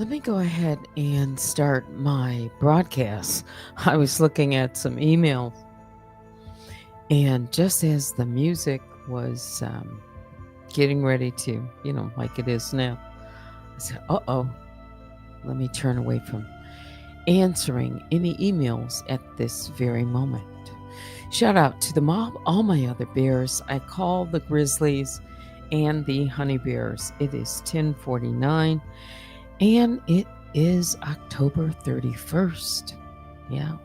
Let me go ahead and start my broadcast. I was looking at some emails, and just as the music was getting ready to, like it is now, I said, let me turn away from answering any emails at this very moment. Shout out to the mob, all my other bears. I call the grizzlies and the honey bears. It is 10:49 and it is October 31st. Yeah.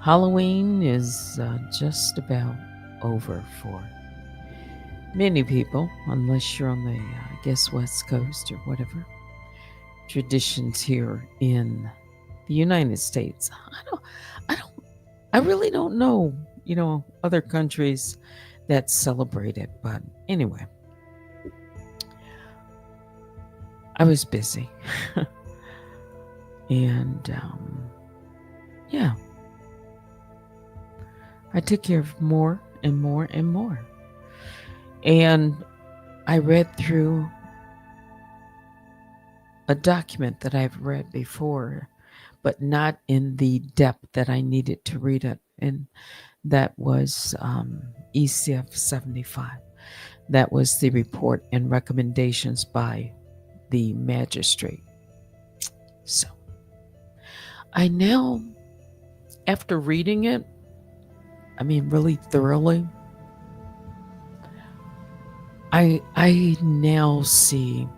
Halloween is just about over for many people, unless you're on the, I guess, West Coast or whatever. Traditions here in the United States. I really don't know, other countries that celebrate it. But anyway, I was busy. And yeah, I took care of more and more and more. And I read through a document that I've read before, but not in the depth that I needed to read it. And that was ECF 75. That was the report and recommendations by the magistrate. So I now, after reading it, really thoroughly, I now see,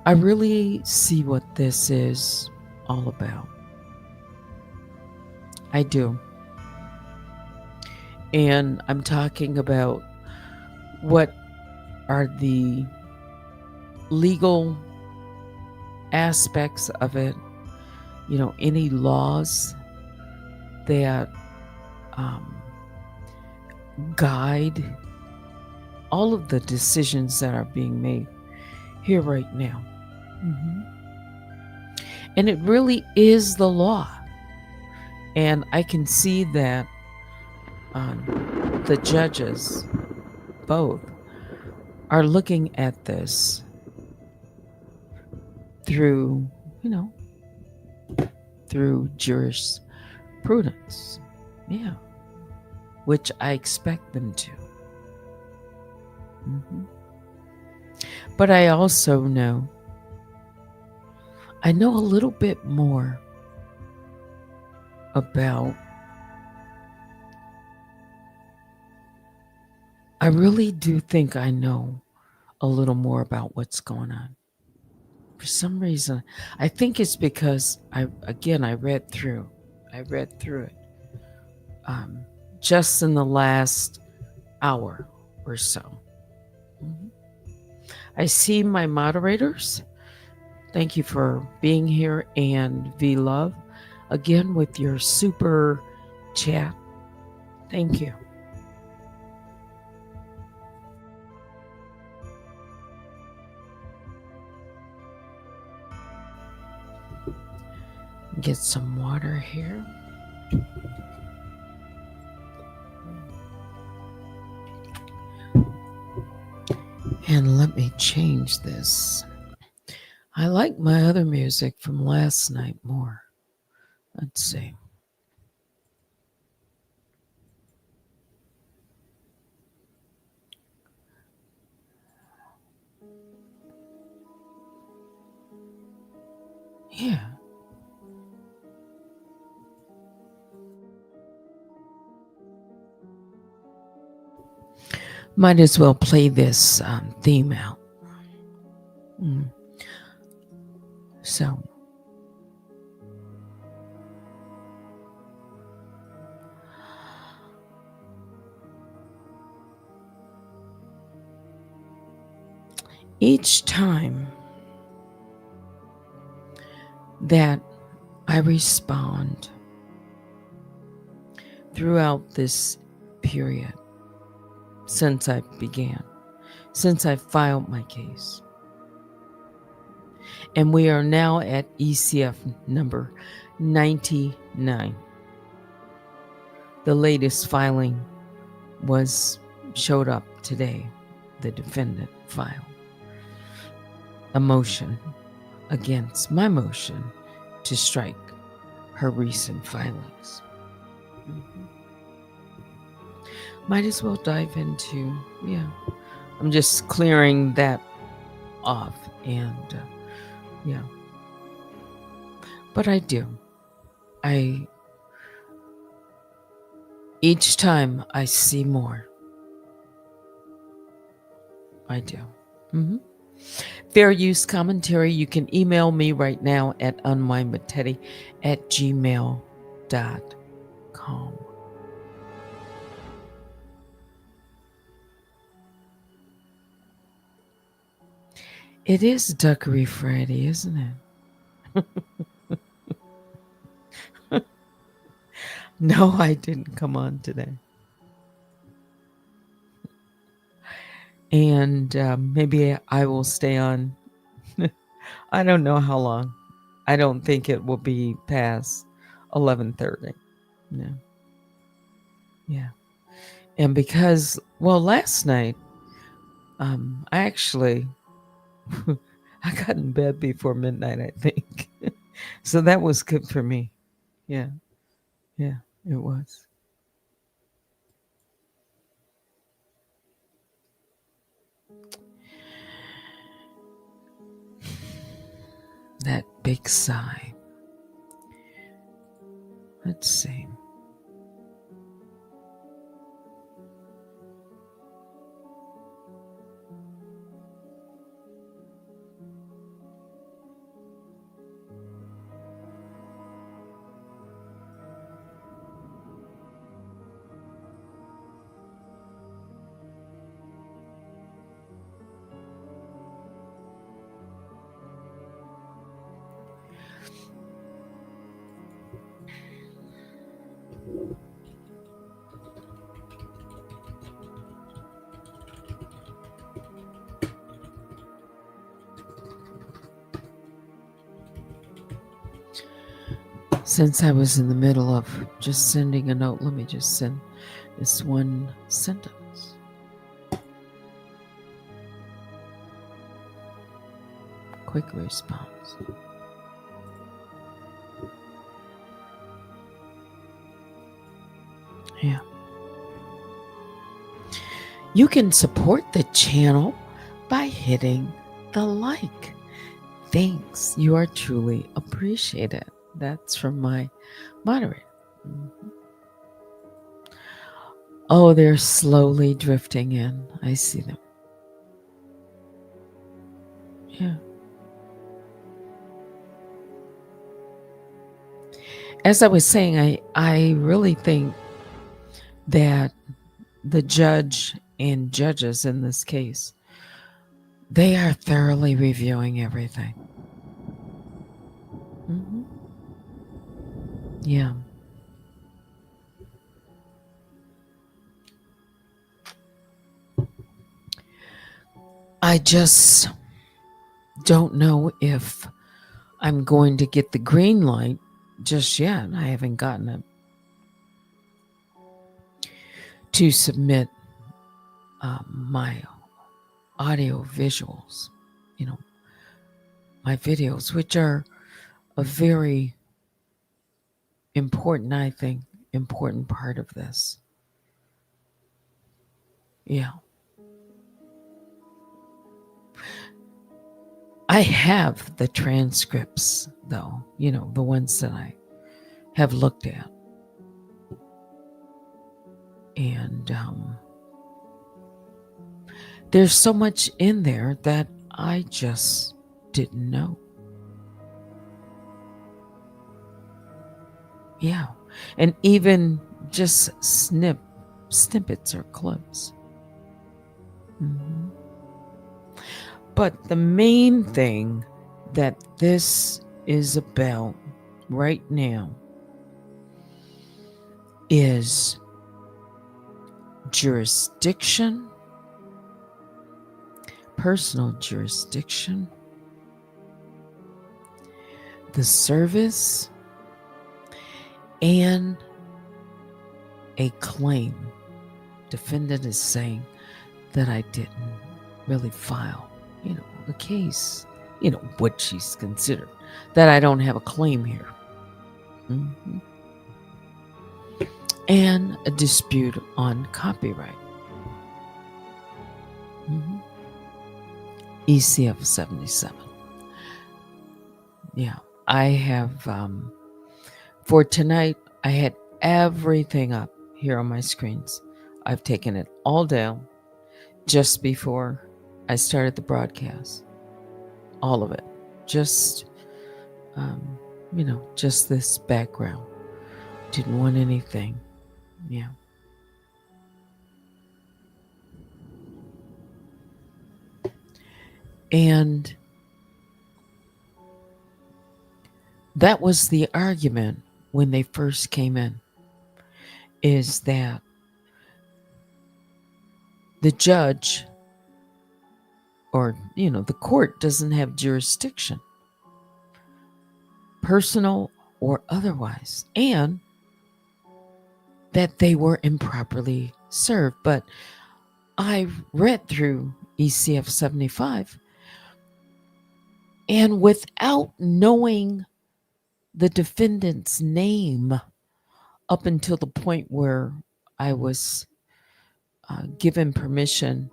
I really see what this is all about. I do. And I'm talking about what are the legal aspects of it, any laws that guide all of the decisions that are being made here right now. And it really is the law. And I can see that the judges, both, are looking at this through, through jurisprudence. Yeah. Which I expect them to. But I also know, I know a little bit more about, I really do think I know a little more about what's going on. For some reason, I think it's because I read through it just in the last hour or so. I see my moderators. Thank you for being here, and V Love, again with your super chat. Thank you. Get some water here. And let me change this. I like my other music from last night more. Let's see. Yeah. Might as well play this theme out. So, each time that I respond throughout this period, since I began, since I filed my case, and we are now at ECF number 99. The latest filing showed up today, the defendant filed. a motion against my motion to strike her recent filings. Mhm. Might as well dive into, I'm just clearing that off. And yeah, but I do. Each time I see more, I do. Mm-hmm. Fair use commentary, you can email me right now at unwinewithteddy@gmail.com. It is Duckery Friday, isn't it? No, I didn't come on today. And maybe I will stay on. I don't know how long. I don't think it will be past 11:30. No. Yeah. And because, well, last night, I actually, I got in bed before midnight, I think. So that was good for me. Yeah. Yeah, it was. That big sigh. Let's see. Since I was in the middle of just sending a note, let me just send this one sentence. Quick response. Yeah. You can support the channel by hitting the like. Thanks. You are truly appreciated. That's from my moderator. Mhm. Oh, they're slowly drifting in. I see them. Yeah. As I was saying, I really think that the judge and judges in this case, they are thoroughly reviewing everything. Mm-hmm. Yeah. I just don't know if I'm going to get the green light just yet. I haven't gotten it to submit my audio visuals, you know, my videos, which are a very important, I think, important part of this. Yeah. I have the transcripts, though, the ones that I have looked at. And there's so much in there that I just didn't know. Yeah. And even just snippets or clips. Mm-hmm. But the main thing that this is about right now is jurisdiction, personal jurisdiction, the service, and a claim. Defendant is saying that I didn't really file, the case. what she's considered, that I don't have a claim here. Mhm. And a dispute on copyright. Mhm. ECF 77. Yeah, I have, for tonight, I had everything up here on my screens. I've taken it all down just before I started the broadcast. All of it. Just, um, just this background. Didn't want anything. Yeah. And that was the argument when they first came in, is that the judge or, the court doesn't have jurisdiction, personal or otherwise, and that they were improperly served. But I read through ECF 75, and without knowing the defendant's name up until the point where I was given permission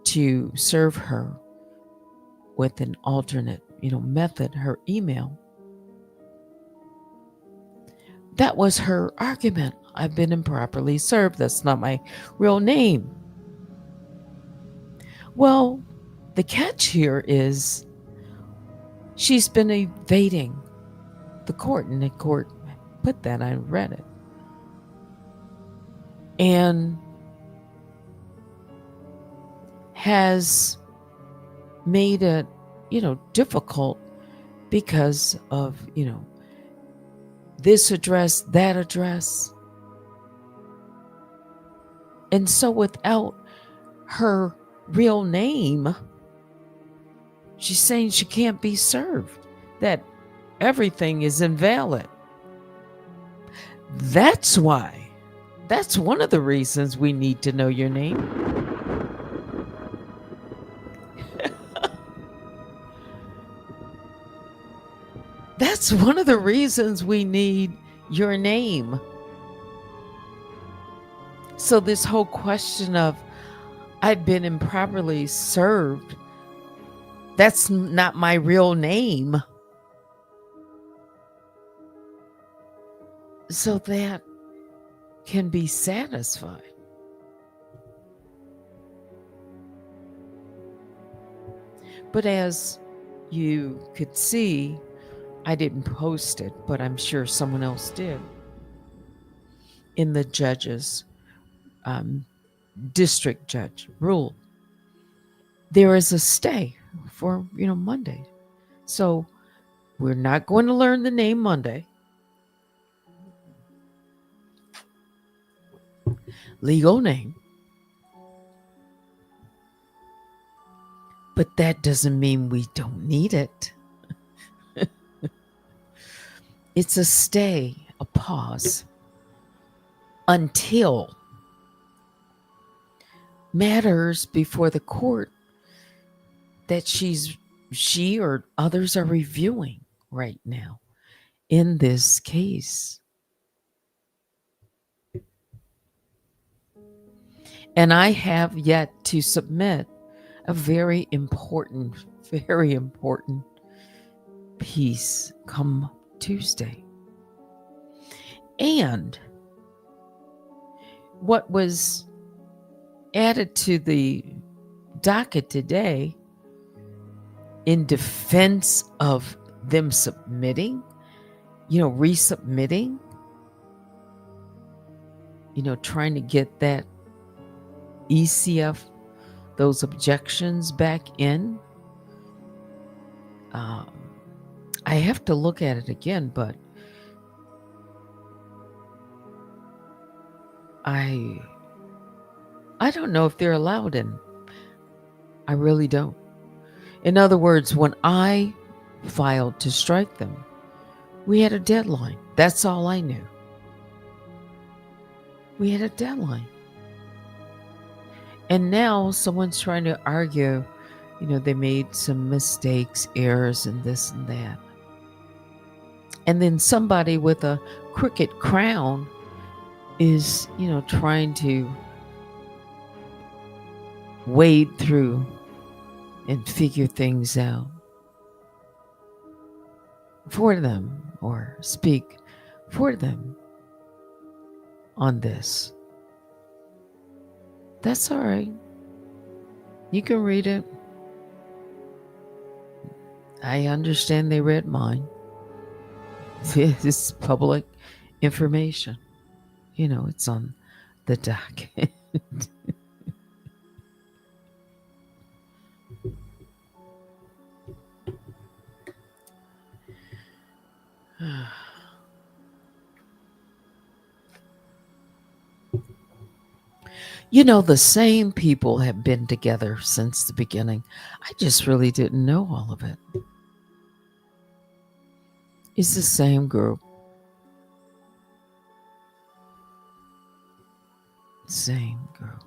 to serve her with an alternate, method, her email. That was her argument. I've been improperly served. That's not my real name. Well, the catch here is she's been evading the court, and the court put that. I read it. And has made it, difficult because of, this address, that address. And so without her real name, she's saying she can't be served, that everything is invalid. That's why. That's one of the reasons we need to know your name. That's one of the reasons we need your name. So this whole question of I've been improperly served, that's not my real name. So that can be satisfied. But as you could see, I didn't post it, but I'm sure someone else did. In the judge's district judge rule, there is a stay for Monday. So we're not going to learn the name Monday. Legal name. But that doesn't mean we don't need it. It's a stay, a pause, until matters before the court that she or others are reviewing right now in this case. And I have yet to submit a very important piece come Tuesday. And what was added to the docket today in defense of them submitting, resubmitting, trying to get that ECF, those objections back in. I have to look at it again, but I don't know if they're allowed in. I really don't. In other words, when I filed to strike them, we had a deadline. That's all I knew. We had a deadline. And now someone's trying to argue they made some mistakes, errors, and this and that. And then somebody with a crooked crown is, trying to wade through and figure things out for them or speak for them on this. That's all right. You can read it. I understand they read mine. It's public information. It's on the document. The same people have been together since the beginning. I just really didn't know all of it. It's the same group. Same group.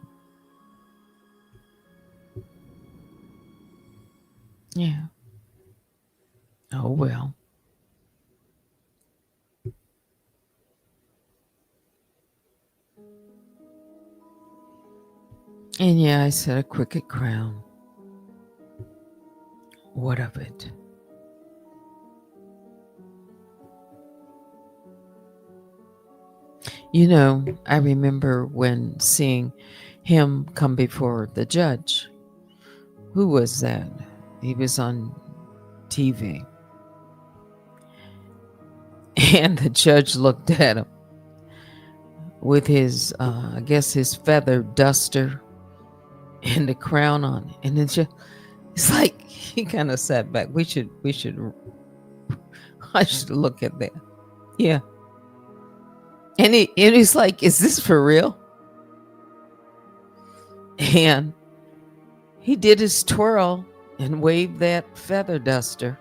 Yeah. Oh, well. And yeah, I said a cricket crown. What of it? I remember when seeing him come before the judge. Who was that? He was on TV. And the judge looked at him with his, I guess, his feather duster and the crown on it. And it's like he kind of sat back. I should look at that. Yeah. And he's like, is this for real? And he did his twirl and waved that feather duster.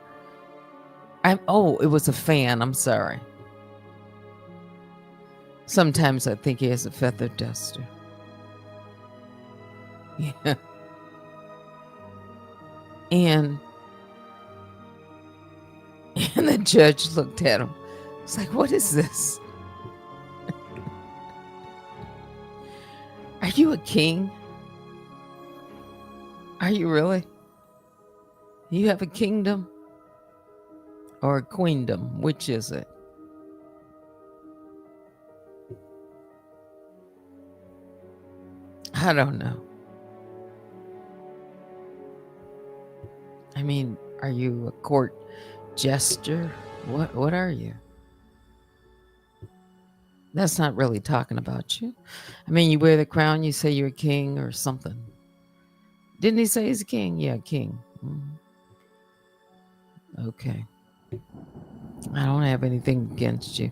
It was a fan. I'm sorry. Sometimes I think he has a feather duster. Yeah. And the judge looked at him. It's like, what is this? Are you a king? Are you really? You have a kingdom or a queendom? Which is it? I don't know. I mean, are you a court jester? What are you? That's not really talking about you. I mean, you wear the crown, you say you're a king or something. Didn't he say he's a king? Yeah, king. Okay. I don't have anything against you.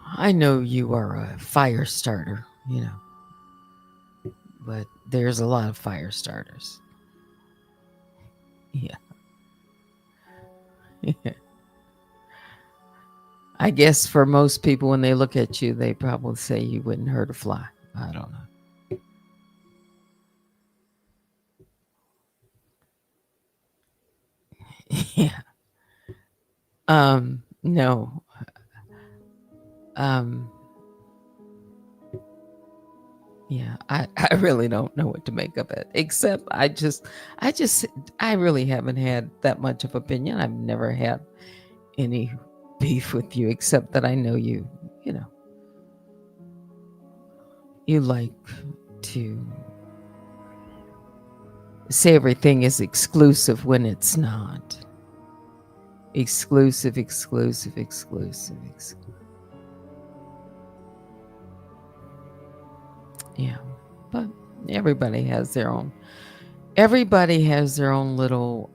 I know you are a fire starter, but there's a lot of fire starters. Yeah. I guess for most people, when they look at you, they probably say you wouldn't hurt a fly. I don't know. Yeah. No. Yeah, I really don't know what to make of it. Except I really haven't had that much of opinion. I've never had any beef with you, except that I know you like to say everything is exclusive when it's not. Exclusive. Yeah. But everybody has their own little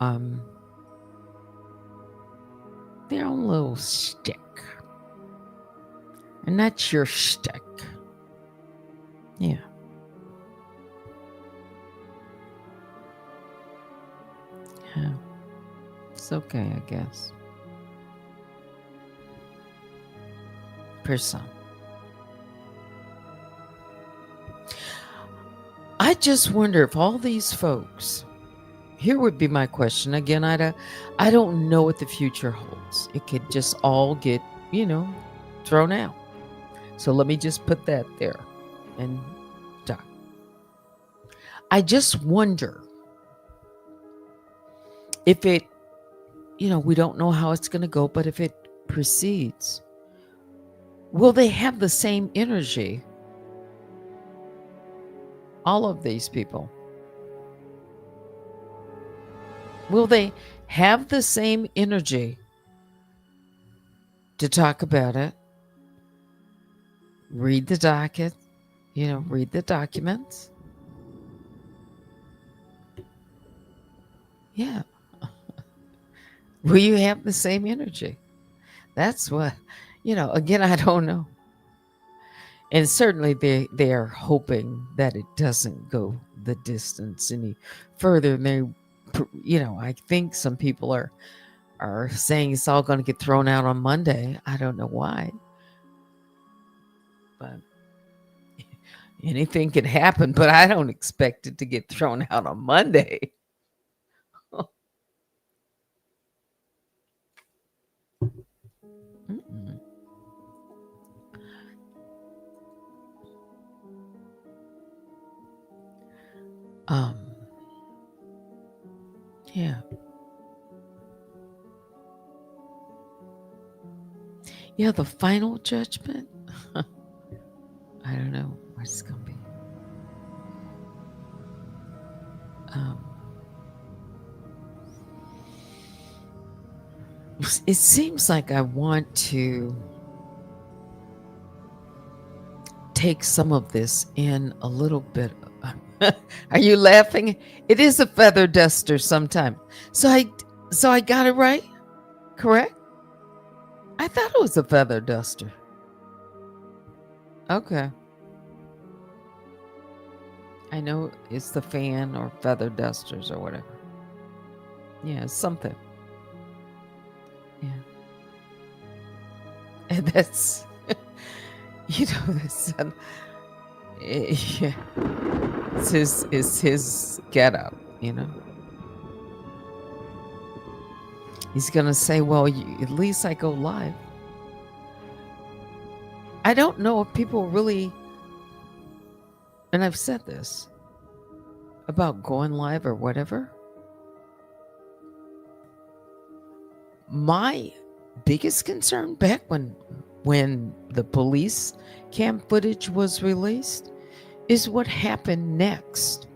shtick. And that's your shtick. Yeah. Yeah. It's okay, I guess. For some. I just wonder if all these folks, here would be my question again. I don't know what the future holds. It could just all get, you know, thrown out. So let me just put that there and talk. I just wonder if it, we don't know how it's going to go, but if it proceeds, will they have the same energy? All of these people. Will they have the same energy to talk about it? Read the docket, read the documents. Yeah. Will you have the same energy? That's what, again, I don't know. And certainly they are hoping that it doesn't go the distance any further. And I think some people are saying it's all going to get thrown out on Monday. I don't know why. But anything can happen, but I don't expect it to get thrown out on Monday. Mm-mm. Um, yeah. Yeah, the final judgment. I don't know what it's going to be. Um, it seems like I want to take some of this in a little bit. Are you laughing? It is a feather duster sometime. So I got it right? Correct? I thought it was a feather duster. Okay. I know it's the fan or feather dusters or whatever. Yeah, it's something. Yeah. And that's, that's, yeah. It's his get up, He's going to say, well, at least I go live. I don't know if people really, and I've said this about going live or whatever. My biggest concern back when the police cam footage was released is what happened next.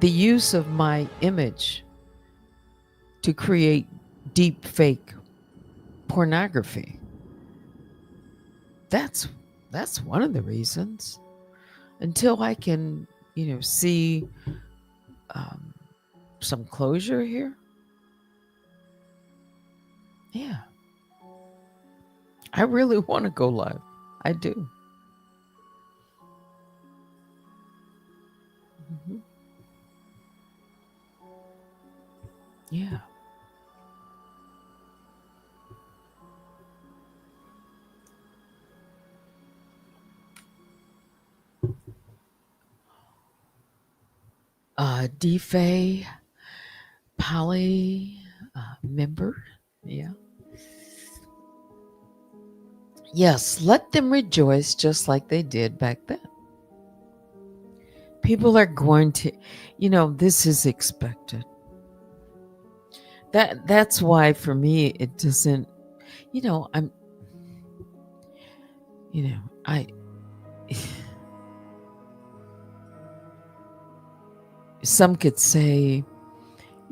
The use of my image to create deep fake pornography. That's one of the reasons. Until I can, see some closure here. Yeah. I really want to go live. I do. Mm-hmm. Yeah. DFA Poly member. Yeah. Yes, let them rejoice just like they did back then. People are going to, this is expected. That's why for me it doesn't, I'm, I some could say,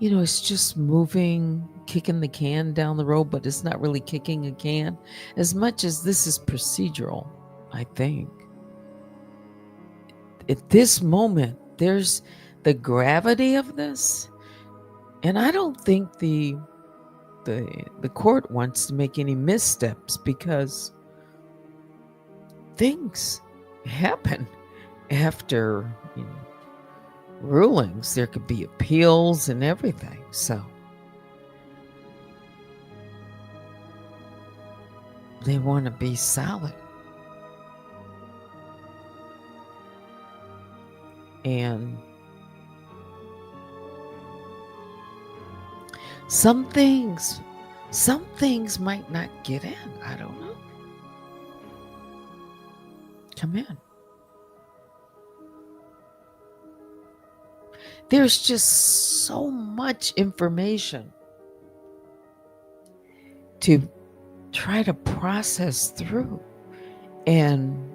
it's just moving, kicking the can down the road, but it's not really kicking a can as much as this is procedural, I think. At this moment, there's the gravity of this, and I don't think the court wants to make any missteps because things happen after rulings. There could be appeals and everything. So they want to be solid. And some things, some things might not get in. I don't know. Come in. There's just so much information to try to process through. And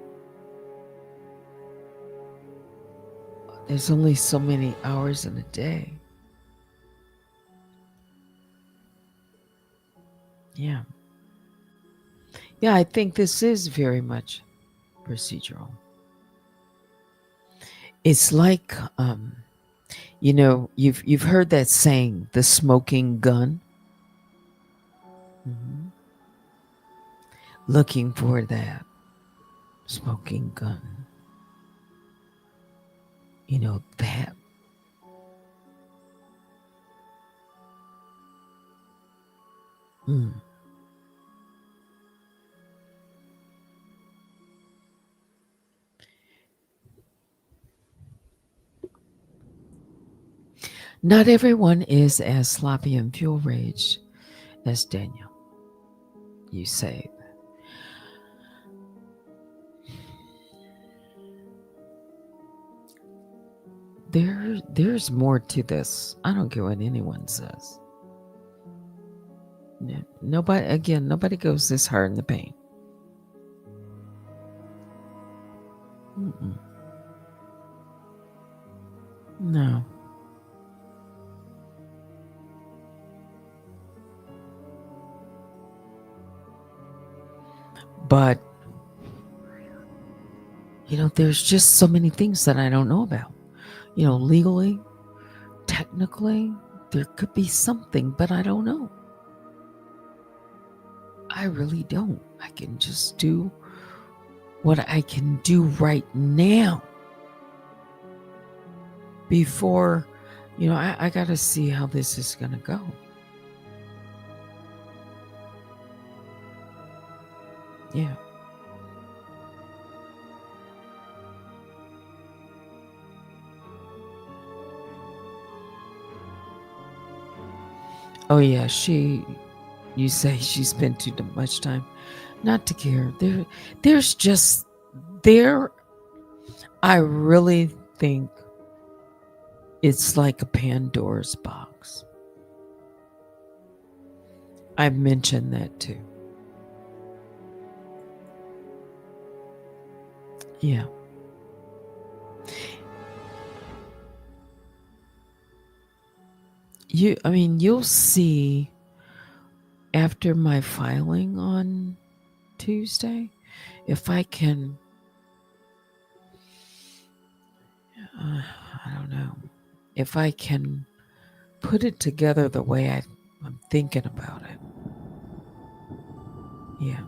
there's only so many hours in a day. Yeah. Yeah, I think this is very much procedural. It's like, you've heard that saying, the smoking gun. Mhm. Looking for that smoking gun. That. Mm. Not everyone is as sloppy and fuel raged as Daniel. You say. There's more to this. I don't care what anyone says. Yeah. Nobody goes this hard in the paint. Mm-mm. No. But, there's just so many things that I don't know about. Legally, technically, there could be something, but I don't know. I really don't. I can just do what I can do right now before, I got to see how this is going to go. Yeah. Oh, yeah. You say she spent too much time. Not to care. There's just, there, I really think it's like a Pandora's box. I mentioned that too. Yeah. You'll see after my filing on Tuesday, if I can, I don't know, if I can put it together the way I'm thinking about it. Yeah.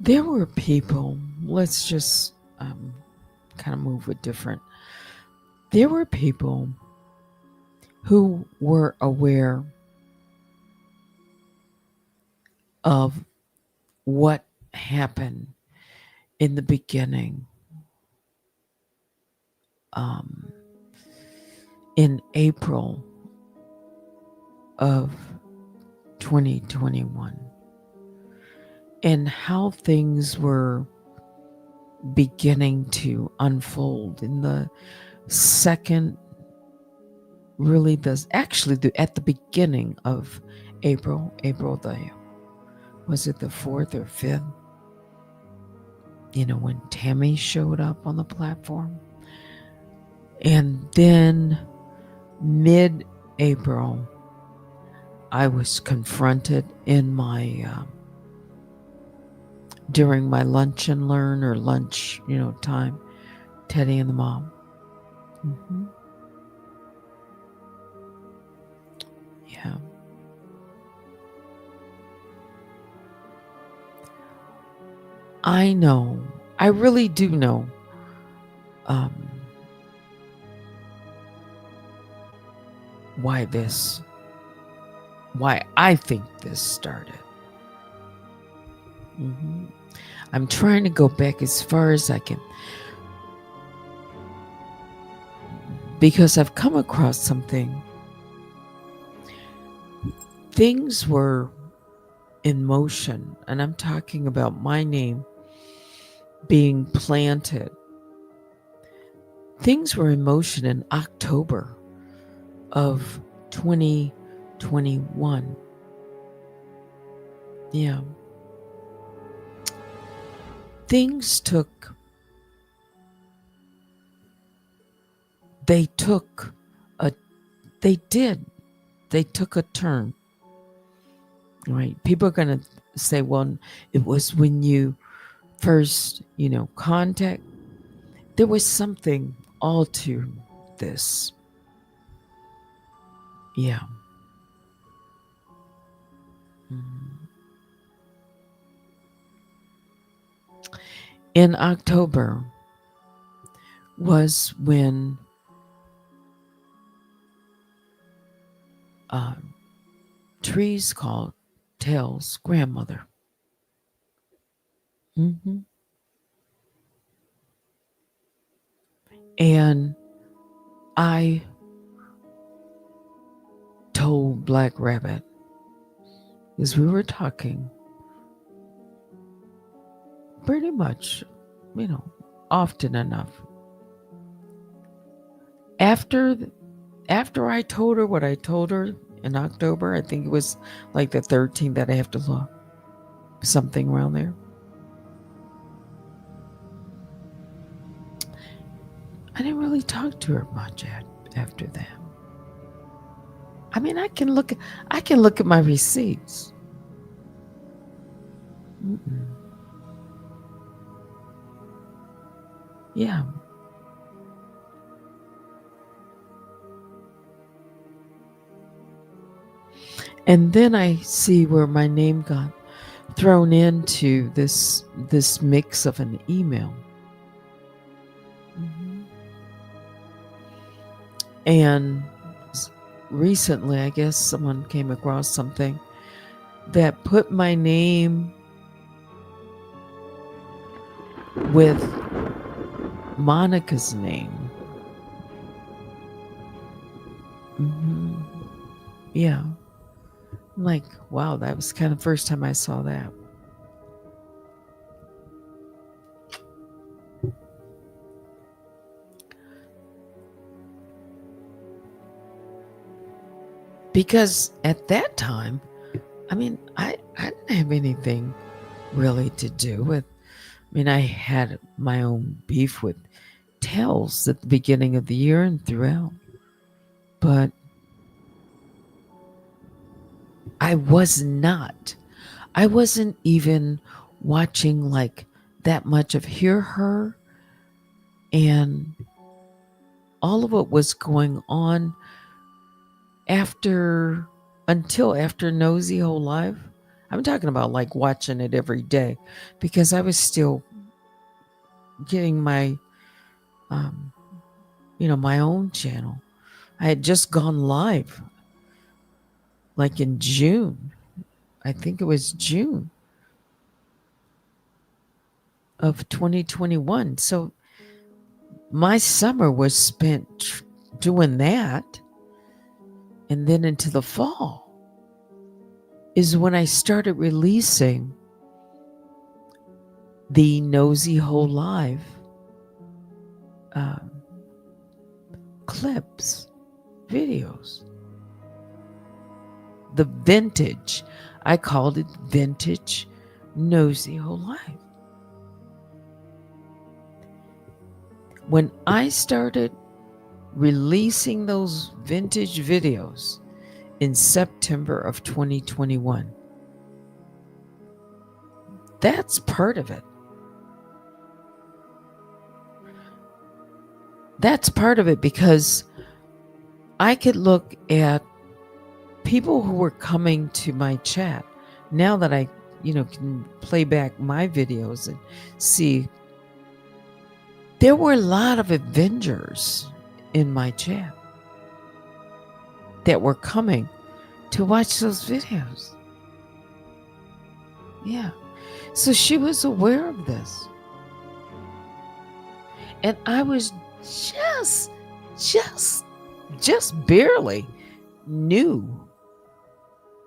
There were people, let's just kind of move with different. There were people who were aware of what happened in the beginning, um, in April of 2021, and how things were beginning to unfold in the second, really at the beginning of April was it the 4th or 5th? When Tammy showed up on the platform. And then mid-April, I was confronted in my during my lunch and learn or lunch, time, Teddy and the mom. Mm-hmm. Yeah. I know. I really do know. Um, why I think this started. Mm-hmm. I'm trying to go back as far as I can because I've come across something. Things were in motion, and I'm talking about my name being planted. Things were in motion in October of 2021. Yeah. Things took a a turn. Right? People are going to say, well, it was when you first, contact. There was something all to this. Yeah. Mhm. In October was when uh, Trees called Tell's grandmother. Hmm. And I told Black Rabbit, as we were talking, pretty much, often enough. After I told her what I told her in October, I think it was like the 13th that I have to look, something around there. I didn't really talk to her much after that. I mean, I can look at my receipts. Mm-mm. Yeah. And then I see where my name got thrown into this mix of an email. Mm-hmm. And recently, I guess someone came across something that put my name with Monica's name. Mm-hmm. Yeah. I'm like, wow, that was kind of the first time I saw that. Because at that time, I mean, I didn't have anything really to do with. I mean, I had my own beef with Tails at the beginning of the year and throughout. But I wasn't even watching like that much of Hear Her, and all of what was going on until after Nosy Whole Life. I'm talking about like watching it every day because I was still getting my, um, my own channel. I had just gone live like in June. I think it was June of 2021. So my summer was spent doing that. And then into the fall is when I started releasing the Nosy Whole Live um, clips, videos. The vintage, I called it vintage Nosy Whole Life. When I started releasing those vintage videos in September of 2021, that's part of it. That's part of it because I could look at people who were coming to my chat now that I, can play back my videos and see there were a lot of Avengers in my chat that were coming to watch those videos. Yeah. So she was aware of this. And I was just, just, just barely knew,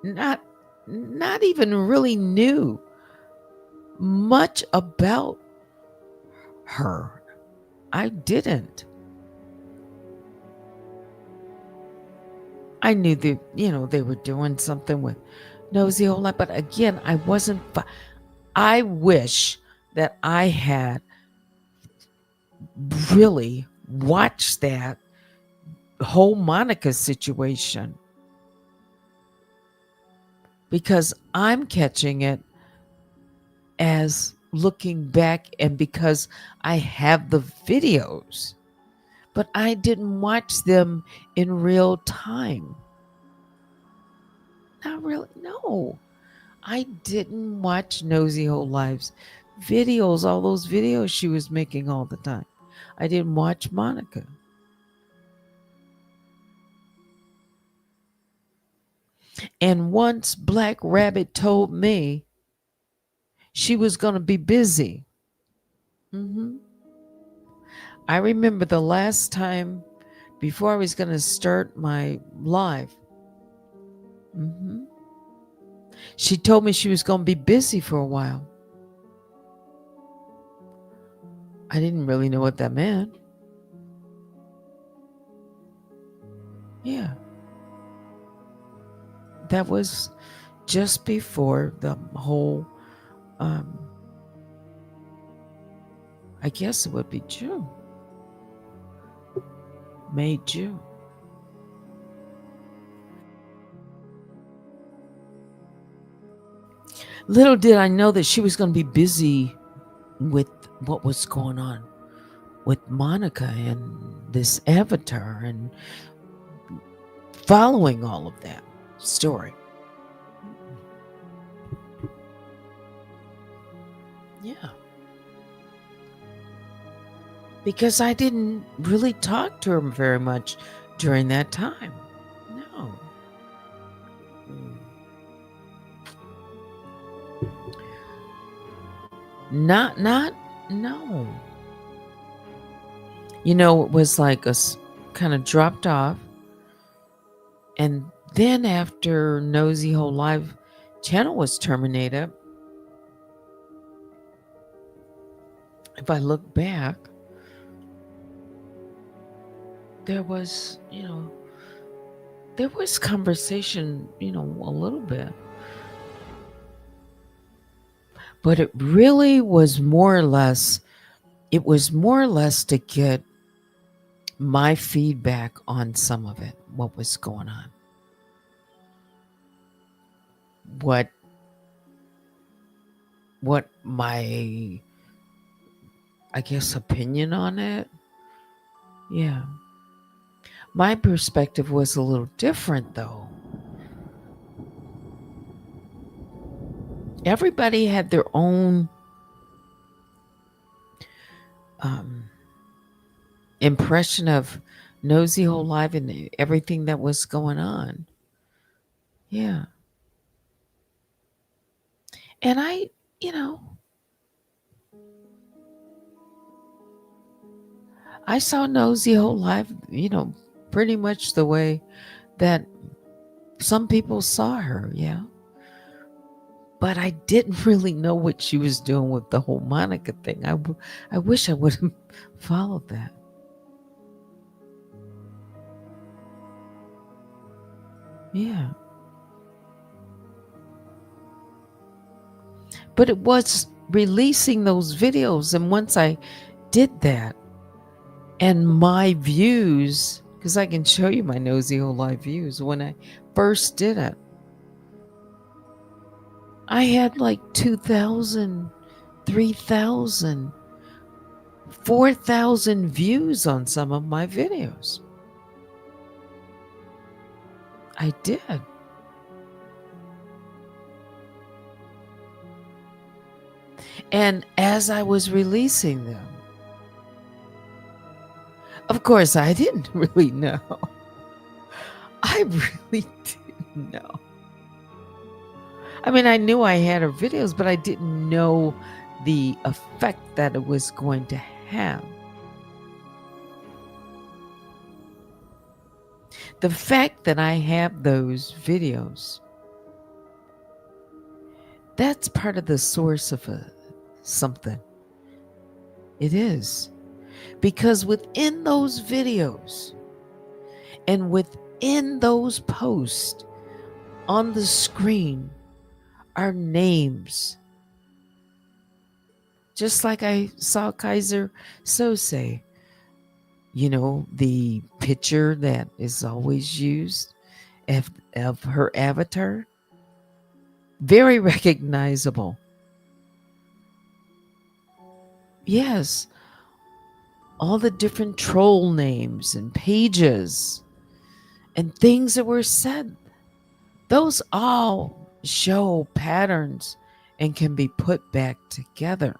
not, not even really knew much about her. I didn't. I knew that, they were doing something with Nosy Whole Life, but again, I wasn't. I wish that I had really watched that whole Monica situation, because I'm catching it as looking back, and because I have the videos, but I didn't watch them in real time. Not really. No, I didn't watch Nosy Whole Lives videos, all those videos she was making all the time. I didn't watch Monica. And once Black Rabbit told me she was going to be busy. I remember the last time before I was going to start my live, she told me she was going to be busy for a while. I didn't really know what that meant. Yeah. That was just before the whole, I guess it would be June. May, June. Little did I know that she was going to be busy with what was going on with Monica and this avatar and following all of that story. Yeah. Because I didn't really talk to her very much during that time. No. Not, no. It was like kind of dropped off. And then after Nosy Whole Live channel was terminated, if I look back, there was, there was conversation, a little bit. But it really was more or less to get my feedback on some of it, what was going on. What my, I guess, opinion on it. Yeah. My perspective was a little different, though. Everybody had their own impression of Nosy Whole Life and everything that was going on. Yeah. And I saw Nosy Whole Life, pretty much the way that some people saw her, yeah. But I didn't really know what she was doing with the whole Monica thing. I wish I would have followed that. Yeah. But it was releasing those videos. And once I did that, and my views, because I can show you my Nosy Whole Life views, when I first did it, I had like 2,000, 3,000, 4,000 views on some of my videos. I did. And as I was releasing them, of course, I didn't really know. I really didn't know. I mean, I knew I had her videos, but I didn't know the effect that it was going to have. The fact that I have those videos, that's part of the source of something. It is. Because within those videos and within those posts on the screen are names. Just like I saw Kaiser Sose, the picture that is always used of her avatar. Very recognizable. Yes, all the different troll names and pages and things that were said, those all show patterns and can be put back together.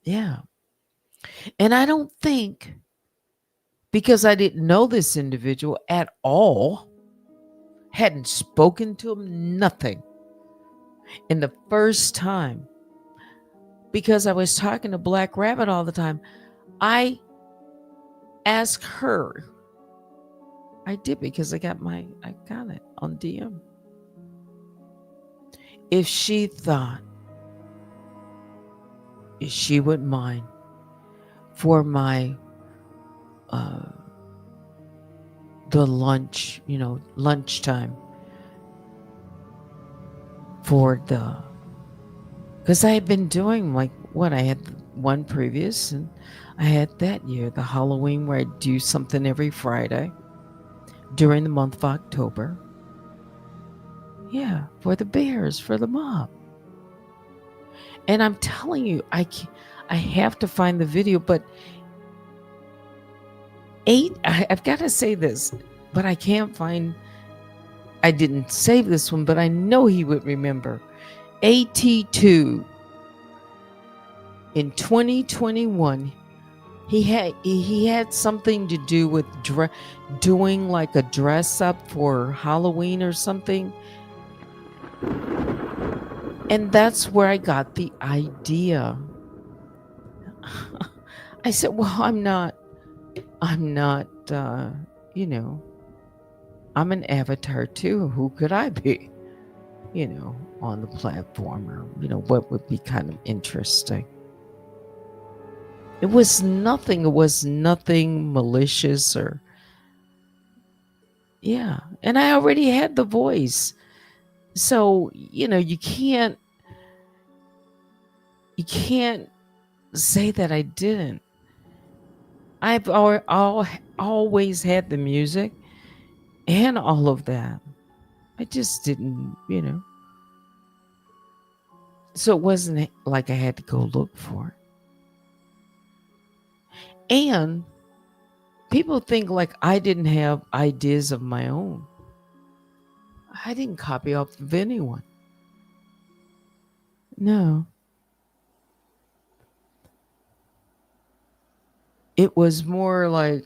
Yeah. And I don't think, because I didn't know this individual at all, hadn't spoken to him, nothing. And the first time, because I was talking to Black Rabbit all the time, I asked her. I did, because I got it on DM. If she thought if she wouldn't mind for my the lunchtime because I had been doing I had one previous, and I had that year, the Halloween, where I do something every Friday during the month of October. Yeah, for the bears, for the mob. And I'm telling you, I have to find the video, but I've got to say this, but I can't find, I didn't save this one, but I know he would remember. AT2 in 2021, he had something to do with doing like a dress up for Halloween or something. And that's where I got the idea. I said, well, I'm not, I'm an avatar too. Who could I be, on the platform, or, what would be kind of interesting. It was nothing malicious or, yeah. And I already had the voice. So, you can't say that I didn't. I've always had the music and all of that. I just didn't, So it wasn't like I had to go look for it. And people think like I didn't have ideas of my own. I didn't copy off of anyone. No. It was more like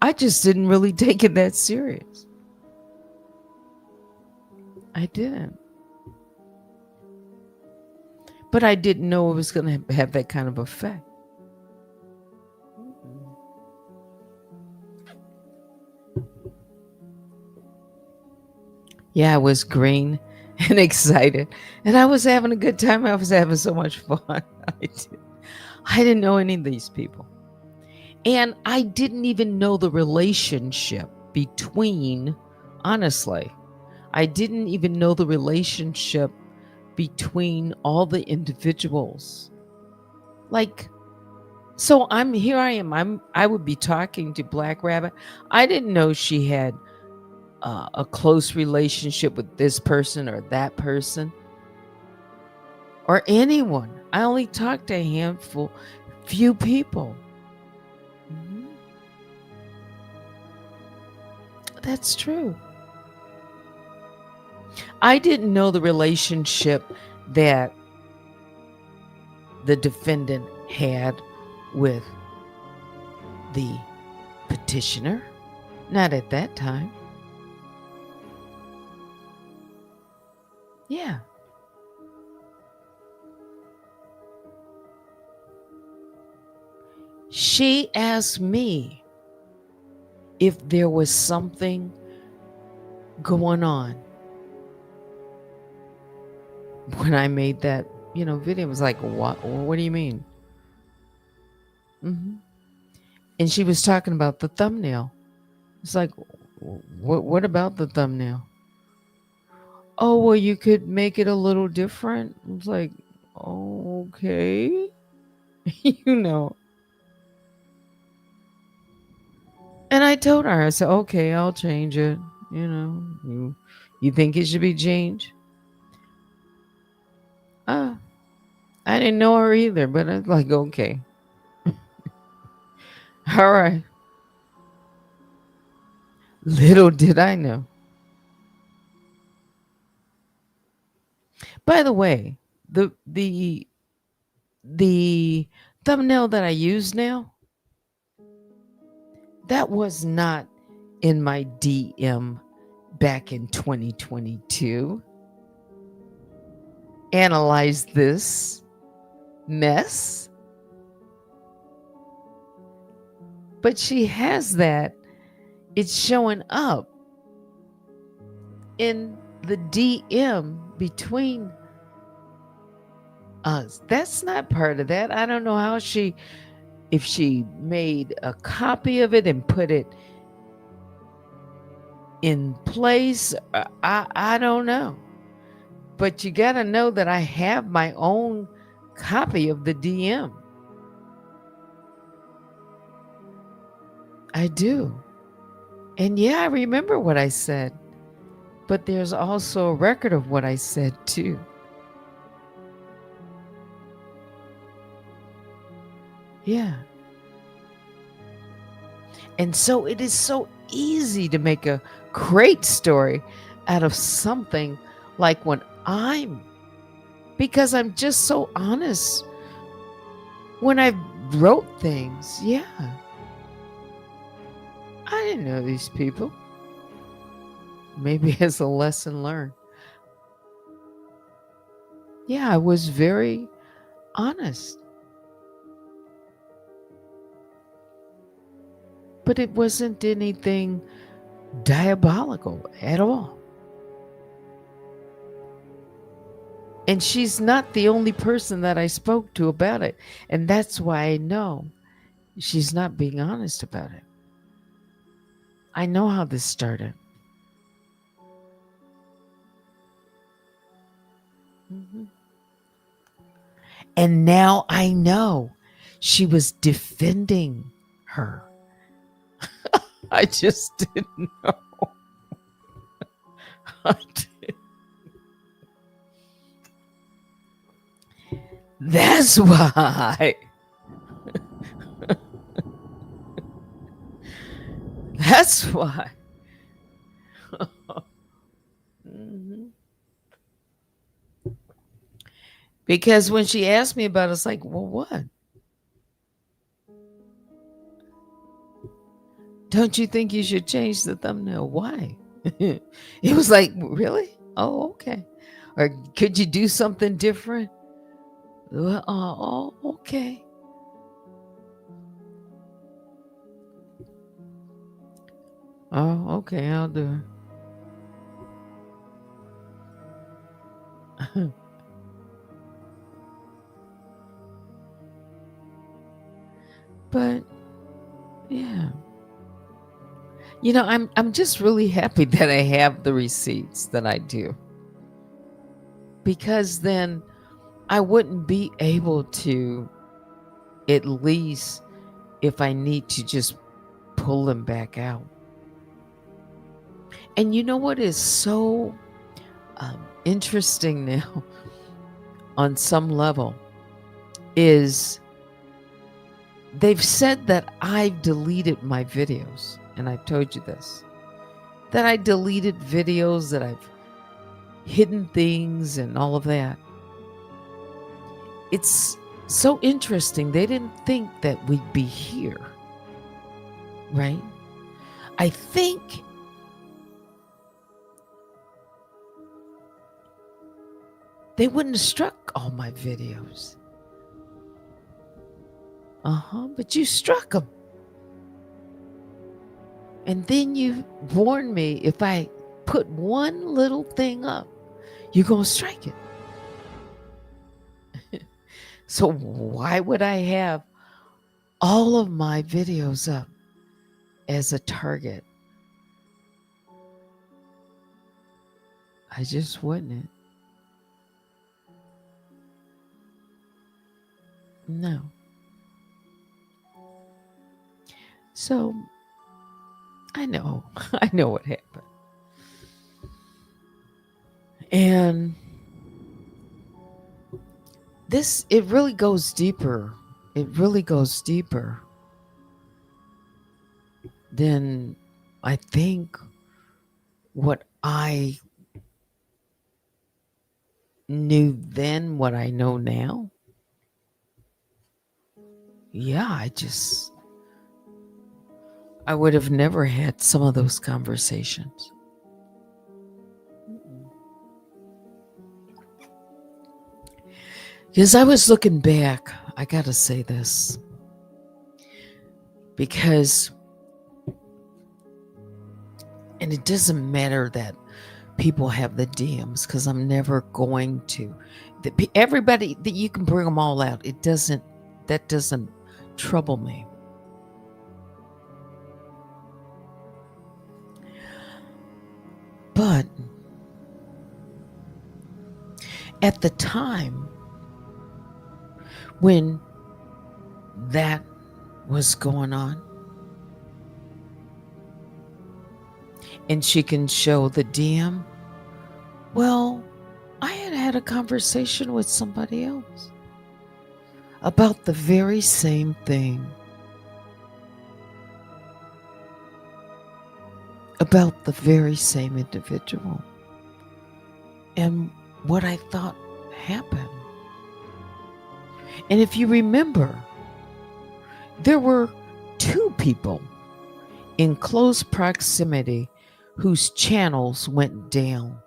I just didn't really take it that serious. I didn't. But I didn't know it was going to have that kind of effect. Yeah, I was green and excited. And I was having a good time. I was having so much fun. I didn't know any of these people. And I didn't even know the relationship between, honestly, I didn't even know the relationship between all the individuals. So I am. I would be talking to Black Rabbit. I didn't know she had a close relationship with this person or that person or anyone. I only talked to a few people. Mm-hmm. That's true. I didn't know the relationship that the defendant had with the petitioner. Not at that time. Yeah. She asked me if there was something going on when I made that, video. It was like, what do you mean? Hmm. And she was talking about the thumbnail. It's like, what about the thumbnail? Oh, well, you could make it a little different. I was like, okay. you know. And I told her, I said, okay, I'll change it. You think it should be changed? I didn't know her either, but I was like, okay. All right. Little did I know. By the way, the thumbnail that I use now, that was not in my DM back in 2022. Analyze this mess. But she has that. It's showing up in the DM between us. That's not part of that. I don't know how if she made a copy of it and put it in place. I don't know. But you got to know that I have my own copy of the DM. I do. And yeah, I remember what I said. But there's also a record of what I said too. Yeah. And so it is so easy to make a great story out of something like when because I'm just so honest when I wrote things. Yeah. I didn't know these people. Maybe as a lesson learned. Yeah, I was very honest. But it wasn't anything diabolical at all. And she's not the only person that I spoke to about it. And that's why I know she's not being honest about it. I know how this started. Mm-hmm. And now I know she was defending her. I just didn't know. That's why. That's why. Mm-hmm. Because when she asked me about it, it's like, well, what? Don't you think you should change the thumbnail? Why? It was like, really? Oh, okay. Or could you do something different? Well, oh, okay. Oh, okay, I'll do it. But yeah. I'm just really happy that I have the receipts that I do. Because then I wouldn't be able to, at least if I need to, just pull them back out. And you know what is so interesting now on some level is they've said that I've deleted my videos. And I've told you this, that I deleted videos, that I've hidden things and all of that. It's so interesting. They didn't think that we'd be here. right? I think they wouldn't have struck all my videos. But you struck them. And then you warned me if I put one little thing up, you're going to strike it. So why would I have all of my videos up as a target? I just wouldn't. No. So I know what happened. And it really goes deeper. It really goes deeper than I think what I knew then, what I know now. Yeah, I would have never had some of those conversations. Because I was looking back, I got to say this. Because, and it doesn't matter that people have the DMs, because I'm never going to. Everybody, that you can bring them all out. That doesn't trouble me. But at the time when that was going on, and she can show the DM, well, I had a conversation with somebody else about the very same thing. About the very same individual. And what I thought happened. And if you remember, there were 2 people in close proximity whose channels went down.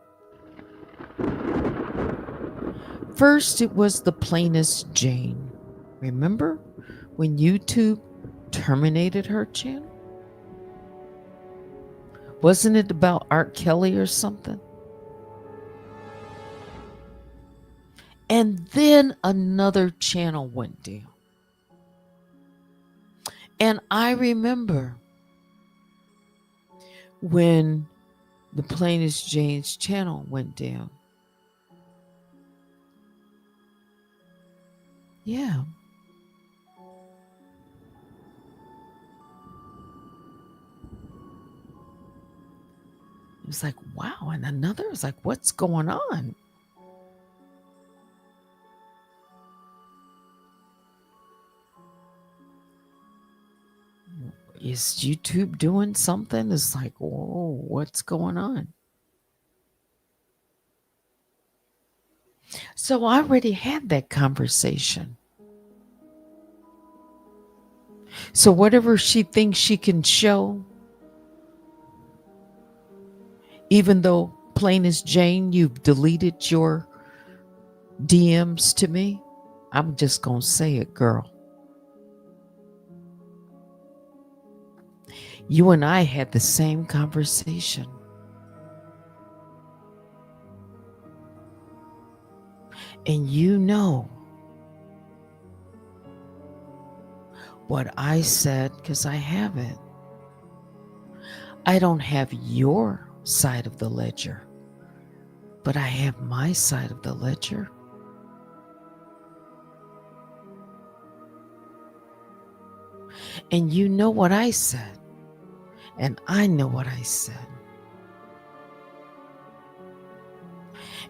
First, it was the plainest Jane. Remember when YouTube terminated her channel? Wasn't it about Art Kelly or something? And then another channel went down. And I remember when the plainest Jane's channel went down. Yeah. It was like, wow. And another was like, what's going on? Is YouTube doing something? It's like, whoa, what's going on? So I already had that conversation. So whatever she thinks she can show, even though plain as Jane, you've deleted your DMs to me, I'm just going to say it, girl. You and I had the same conversation. And you know what I said, because I have it. I don't have your side of the ledger, but I have my side of the ledger. And you know what I said, and I know what I said.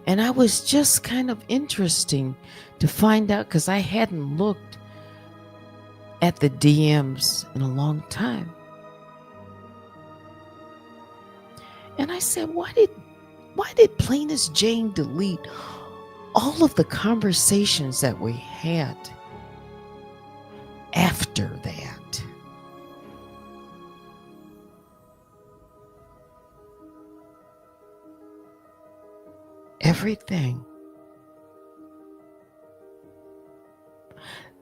And I was just kind of interesting to find out, because I hadn't looked at the DMs in a long time. And I said, why did Plain as Jane delete all of the conversations that we had after that? everything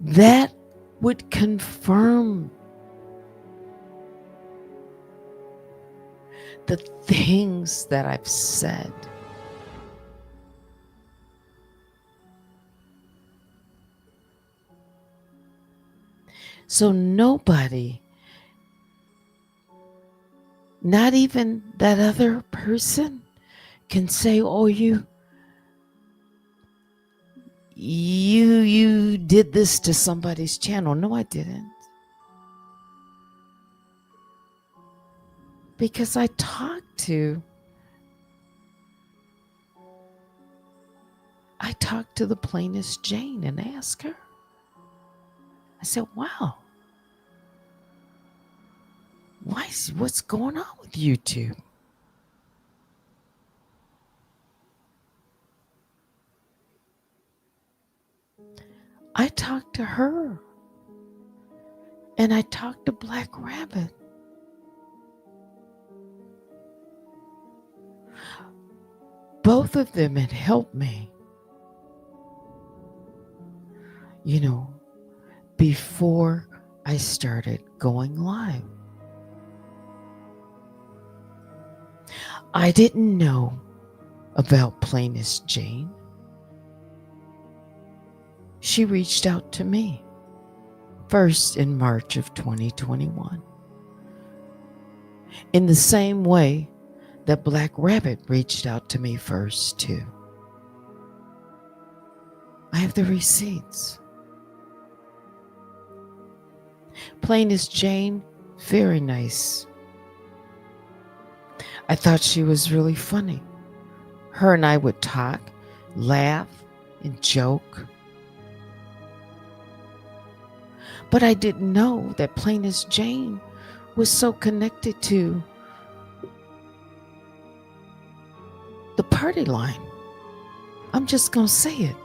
that would confirm the things that I've said. So nobody, not even that other person, can say, "Oh, you did this to somebody's channel." No, I didn't. Because I talked to the plainest Jane and asked her. I said, "Wow, what's going on with you two?" I talked to her and I talked to Black Rabbit. Both of them had helped me, before I started going live. I didn't know about Plainest Jane. She reached out to me first in March of 2021. In the same way that Black Rabbit reached out to me first too. I have the receipts. Plainest Jane, very nice. I thought she was really funny. Her and I would talk, laugh, and joke. But I didn't know that Plainest Jane was so connected to the party line. I'm just going to say it.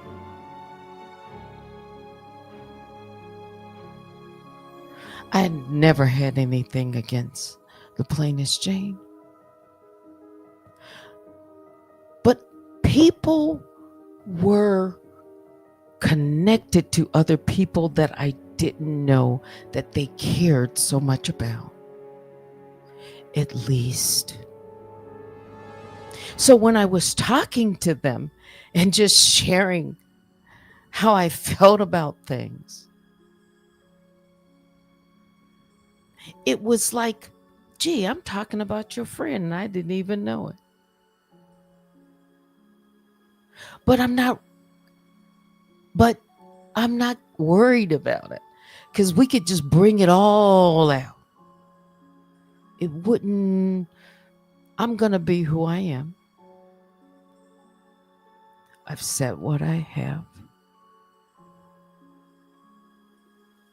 I never had anything against the Plainest Jane. But people were connected to other people that I didn't know that they cared so much about. At least. So when I was talking to them and just sharing how I felt about things, it was like, gee, I'm talking about your friend and I didn't even know it. But I'm not worried about it because we could just bring it all out. It wouldn't, I'm going to be who I am. I've said what I have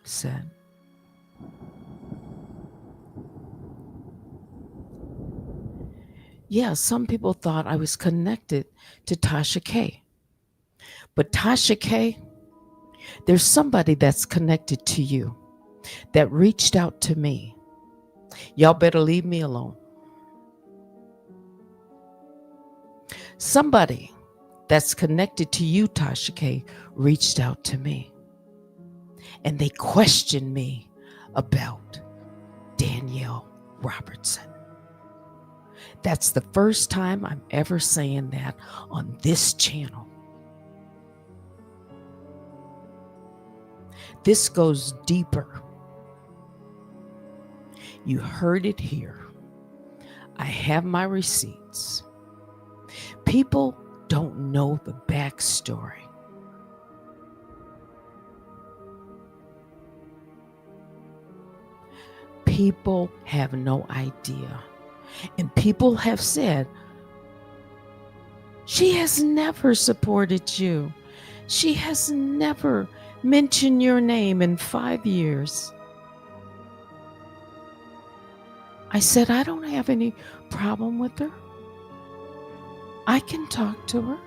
said. Yeah, some people thought I was connected to Tasha K. But Tasha K, there's somebody that's connected to you that reached out to me. Y'all better leave me alone. Somebody that's connected to you, Tasha K, reached out to me. And they questioned me about Danielle Robertson. That's the first time I'm ever saying that on this channel. This goes deeper. You heard it here. I have my receipts. People don't know the backstory. People have no idea. And people have said, she has never supported you. She has never mentioned your name in 5 years. I said, I don't have any problem with her. I can talk to her.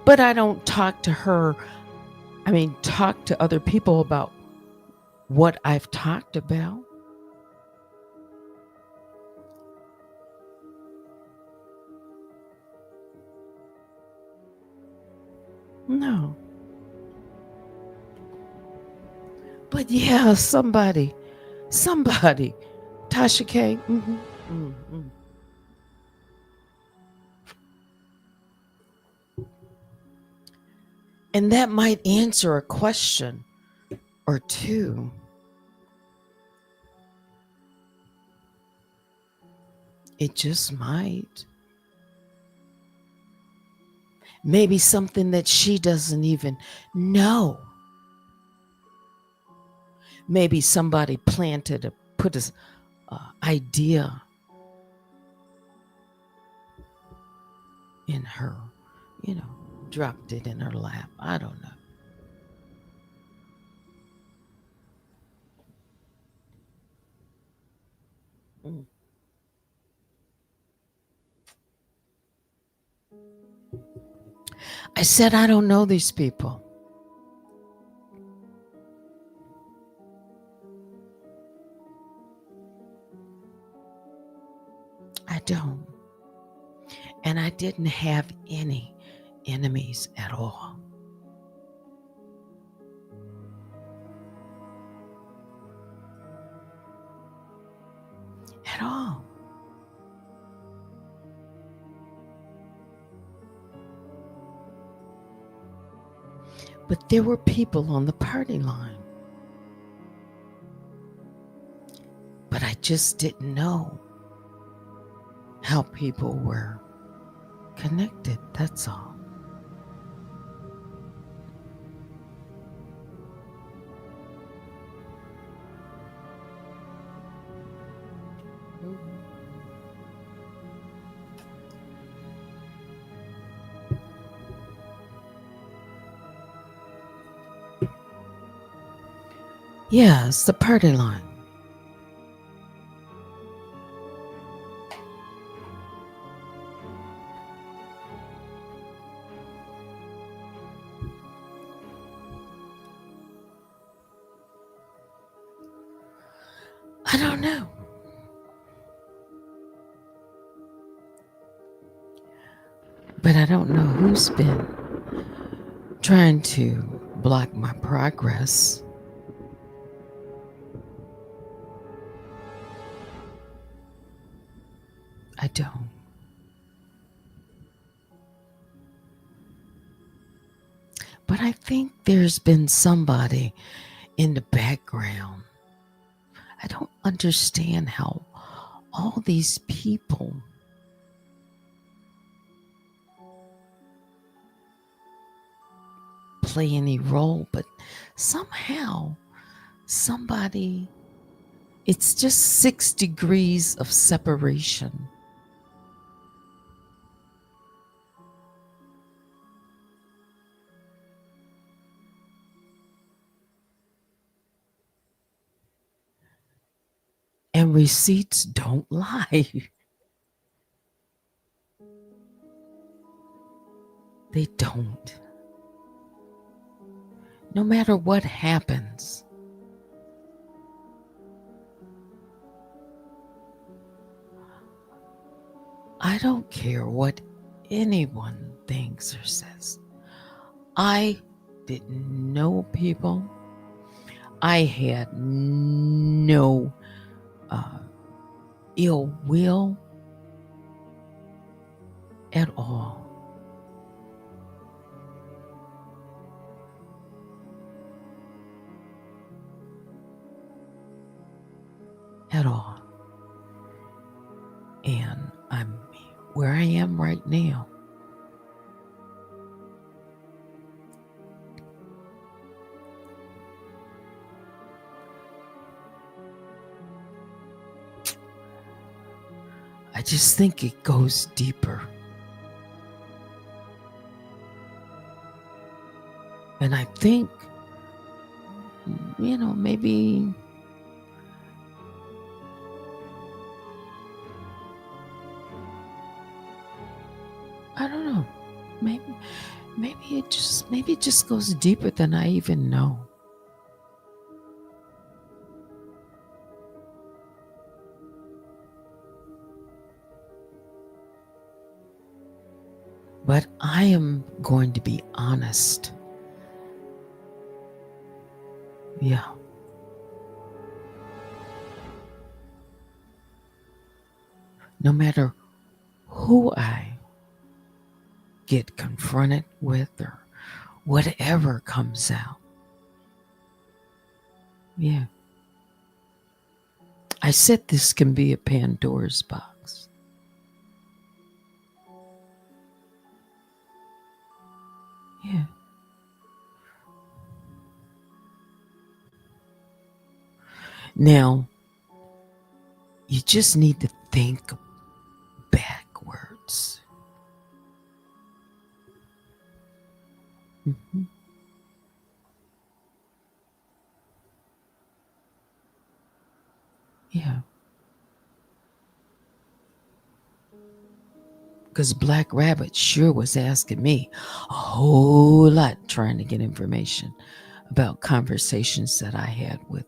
But I don't talk to her. Talk to other people about what I've talked about. No. But yeah, somebody, Tasha K. And that might answer a question or two. It just might. Maybe something that she doesn't even know. Maybe somebody put an idea in her, dropped it in her lap. I don't know. Mm. I said, I don't know these people. I don't. And I didn't have any enemies at all. At all. But there were people on the party line. But I just didn't know how people were connected. That's all. Yeah, it's the party line. I don't know. But I don't know who's been trying to block my progress. I don't. But I think there's been somebody in the background. I don't understand how all these people play any role, but somehow somebody, it's just 6 degrees of separation. And receipts don't lie. They don't. No matter what happens, I don't care what anyone thinks or says. I didn't know people. I had no ill will at all. At all. And I'm where I am right now. I just think it goes deeper. And I think, maybe I don't know. Maybe it just goes deeper than I even know. But I am going to be honest. Yeah. No matter who I get confronted with or whatever comes out. Yeah. I said this can be a Pandora's box. Yeah. Now, you just need to think backwards. Mm-hmm. Yeah. Because Black Rabbit sure was asking me a whole lot trying to get information about conversations that I had with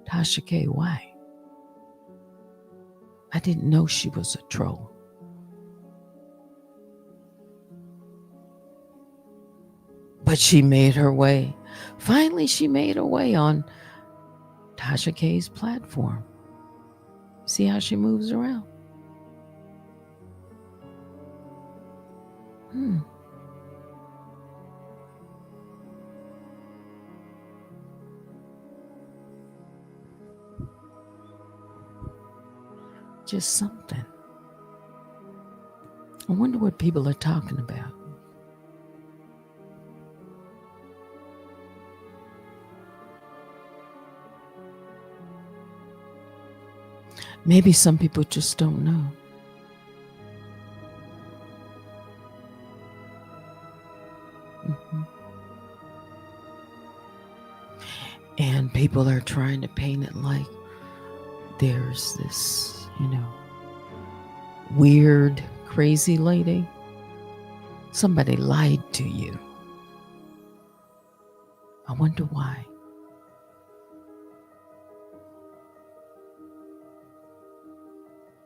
Tasha K. Why? I didn't know she was a troll. But she made her way. Finally, she made her way on Tasha K's platform. See how she moves around? Hmm. Just something. I wonder what people are talking about. Maybe some people just don't know. Mm-hmm. And people are trying to paint it like there's this, weird, crazy lady. Somebody lied to you. I wonder why.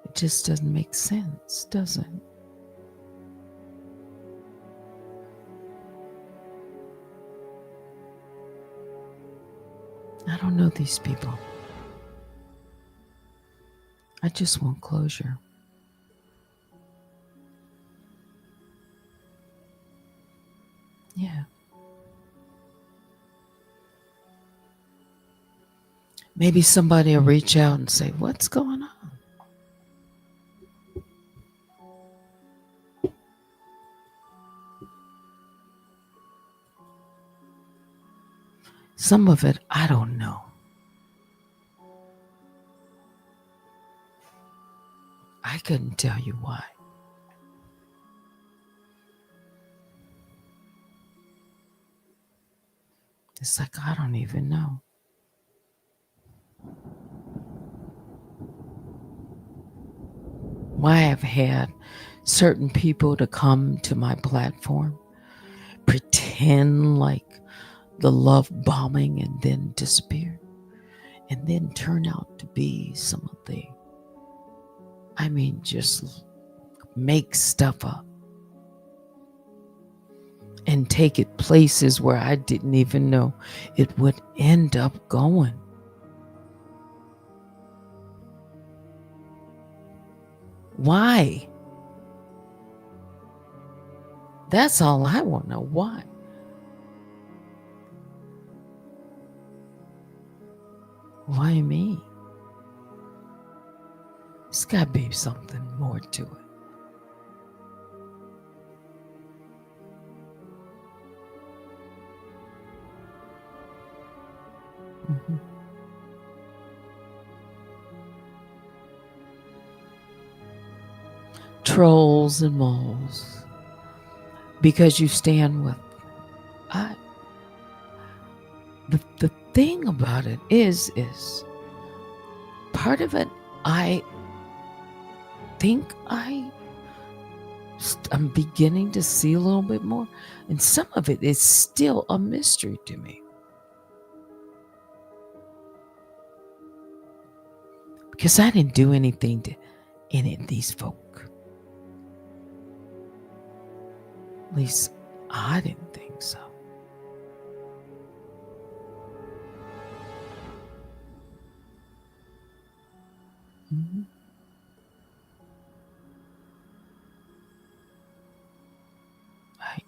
It just doesn't make sense, does it? I don't know these people. I just want closure. Yeah. Maybe somebody will reach out and say, what's going on? Some of it, I don't know. I couldn't tell you why. It's like, I don't even know. Why I've had certain people to come to my platform, pretend like the love bombing and then disappear, and then turn out to be some of the, just make stuff up and take it places where I didn't even know it would end up going. Why? That's all I want to know. Why? Why me? There's got to be something more to it. Mm-hmm. Trolls and moles. Because you stand with. I. The thing about it is part of it. I think I'm beginning to see a little bit more, and some of it is still a mystery to me. Because I didn't do anything to any of these folk. At least I didn't think so. Mhm.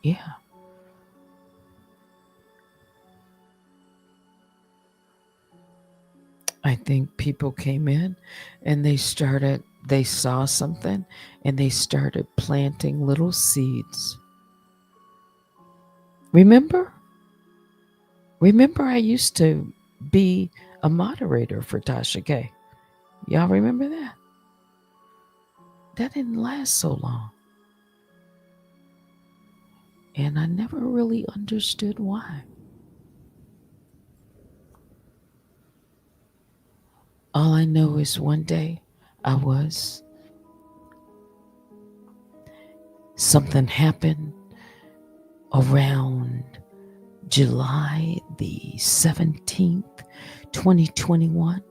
Yeah. I think people came in and they saw something and they started planting little seeds. Remember? Remember, I used to be a moderator for Tasha K. Y'all remember that? That didn't last so long. And I never really understood why. All I know is one day something happened around July the 17th, 2021.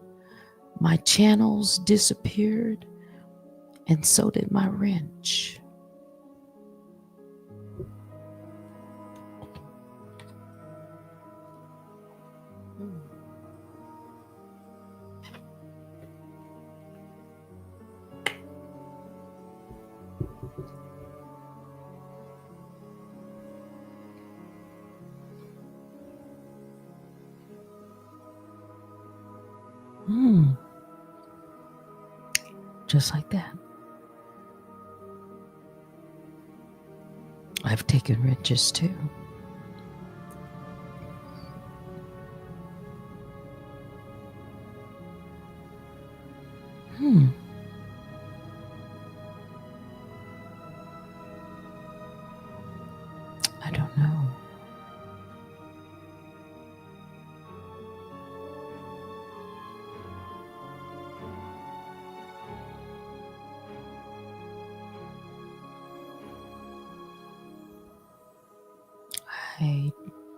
My channels disappeared, and so did my wrench. Just like that. I've taken wrenches too. I don't know.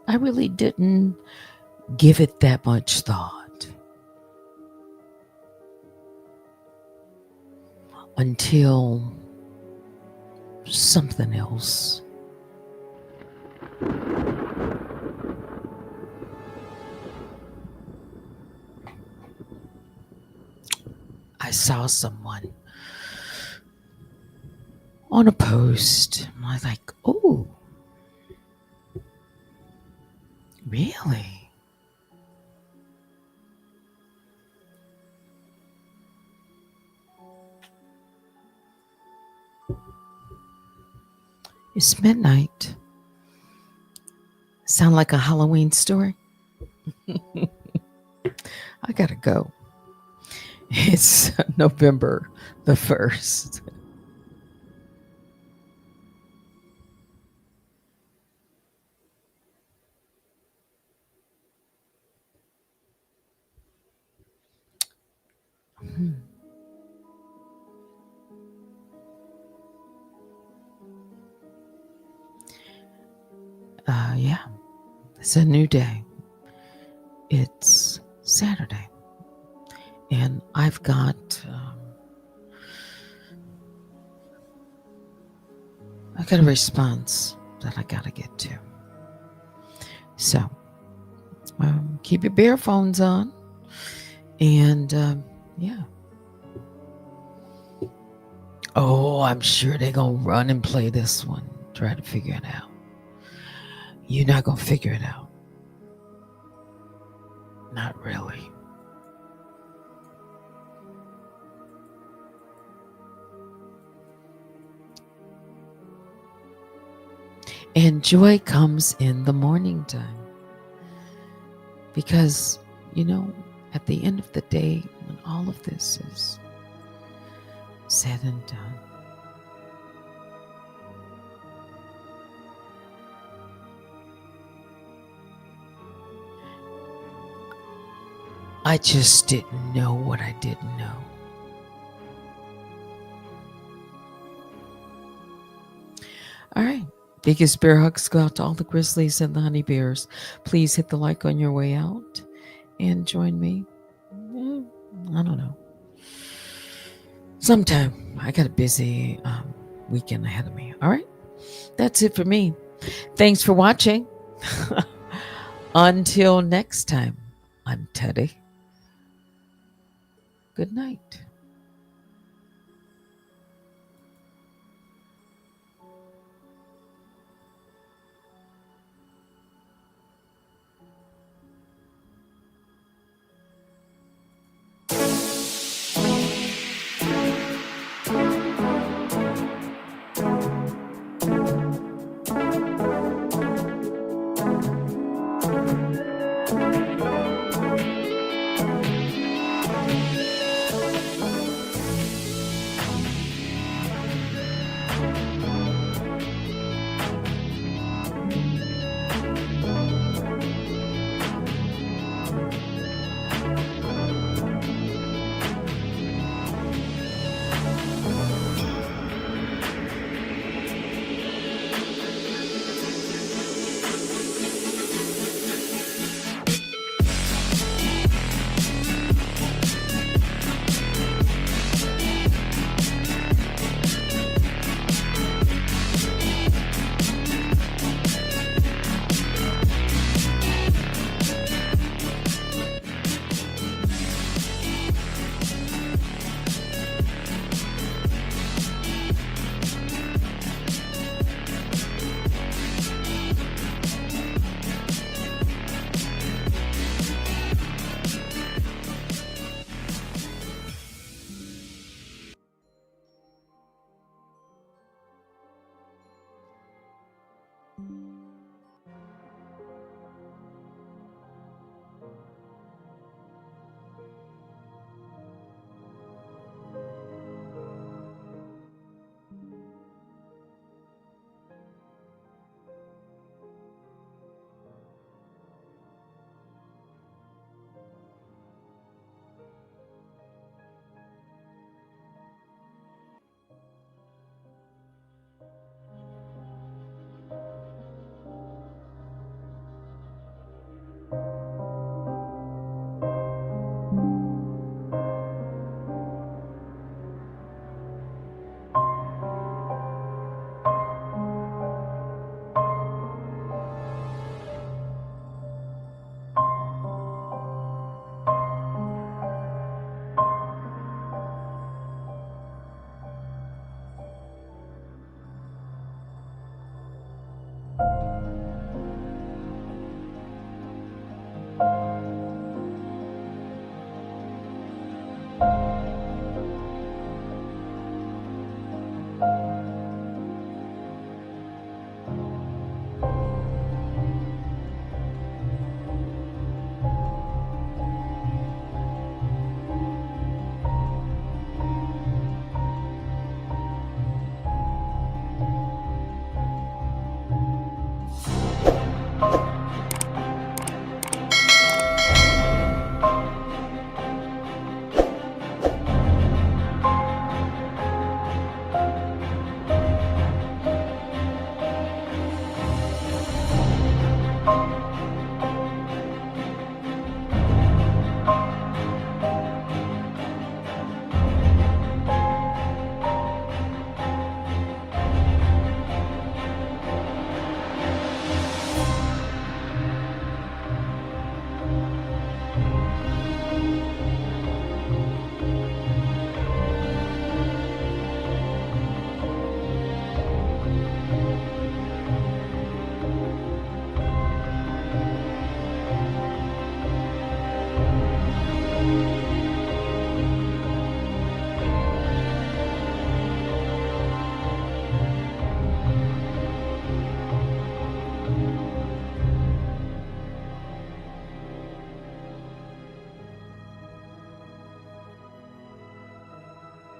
I really didn't give it that much thought until something else. I saw someone on a post. I was like, oh, really? It's midnight. Sound like a Halloween story? I gotta go. It's November the 1st. Yeah, it's a new day. It's Saturday. And I've got a response that I gotta get to. So keep your bear phones on, and yeah. Oh, I'm sure they're gonna run and play this one. Try to figure it out. You're not gonna figure it out. Not really. And joy comes in the morning time. Because, at the end of the day, when all of this is said and done, I just didn't know what I didn't know. All right. Biggest bear hugs go out to all the grizzlies and the honey bears. Please hit the like on your way out and join me. I don't know. Sometime. I got a busy weekend ahead of me. All right. That's it for me. Thanks for watching. Until next time, I'm Teddy. Good night.